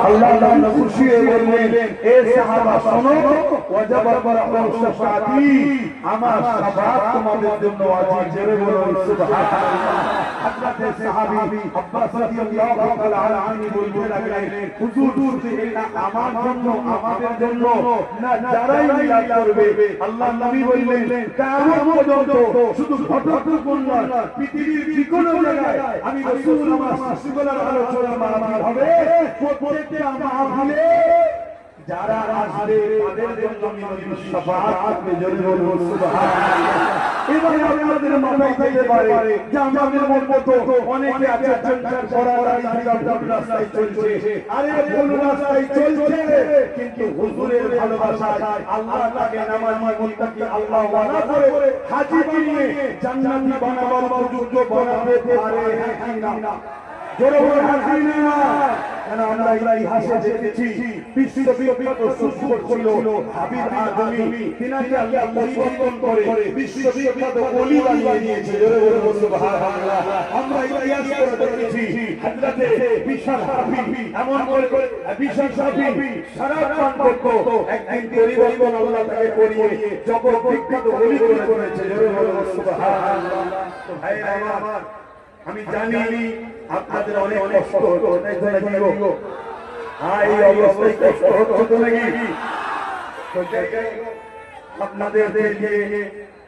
আল্লাহ তাআলা খুশি হয়ে বললেন, এ সাহাবা শোনো, ওয়াজাবাত লাকুম শাফাআতি, আমার শাফাআত তোমাদের জন্য ওয়াজিব। জোরে বলুন সুবহানাল্লাহ। হযরতে সাহাবী আব্বাস রাদিয়াল্লাহু তাআলা আনহু বলতে লাগলেন, হুজুর এটা আমার জন্য, আমাদের জন্য না, যারাই মিলাদ করবে, আল্লাহ নবী বললেন কিয়ামত পর্যন্ত শুধু ঘটকপুর নয়, পৃথিবীর যে কোনো জায়গায় আমি রাসূল আমার শিশুগুলোর আলোচনা মাহফিল হবে, প্রত্যেকটা মাহফিলে যারা আসবে তাদের জন্য আমি নবীর শাফাআত করবে। জোরে বলুন সুবহানাল্লাহ। এবারে আপনাদের মাথায় থাকতে পারে যে আমাদের মতো অনেকে আছে সংসার করার আগে রাস্তায় চলছে, আরে ভুল রাস্তায় চলছে, কিন্তু হুজুরের ভালোবাসায় আল্লাহ তাকে নামাজি মুত্তাকি আল্লাহ ওয়াদা করে হাজী বানিয়ে জান্নাতি বানাবার উপযুক্ত বানাতে পারে না? জোরে বলুন হাসিনা। কেন আমরা ইতিহাসে দেখেছি বিশ্ববিখ্যাত সুফি ছিল হাবিব আদমি, তিনাকে আল্লাহ পরিবর্তন করে বিশ্ববিখ্যাত ওলি বানিয়ে দিয়েছে। জোরে বলুন সুবহানাল্লাহ। আমরা ইতিহাস করে দেখেছি হযরতে বিশাল হাফি এমন করে বিশাল হাফি সারা পান করতো, একদিন পরিবর্তন আল্লাহ তাকে করিয়ে জগৎ বিখ্যাত ওলি করেছে। জোরে বলুন সুবহানাল্লাহ। তো ভাইরা আমার, আমি জানি আপনাদের অনেক কষ্ট হতো, এই অবস্থায় কষ্ট হতো তো নাকি? আপনাদের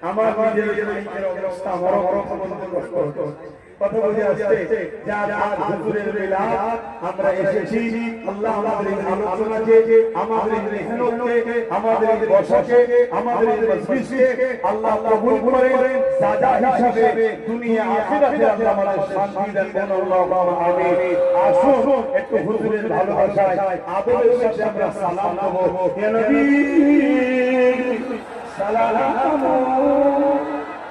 আমার নিজের অবস্থা, আমার কষ্ট হতো। কথা বলে আসছে যার আজ হুজুরের মিলাদ আমরা এসেছি, আল্লাহ আমাদের আলোচনাকে, আমাদের মেহনতকে, আমাদের বসাকে, আমাদের মজলিসকে আল্লাহ কবুল করেন, সাজা হিসাবে দুনিয়া আখিরাতে আল্লাহ আমাদের শান্তি দেন। আল্লাহুম্মা আমিন। আসুন একটু হুজুরের ভালোবাসায় আদরের সাথে আমরা সালাম দেব। ইয়া নবী সালাম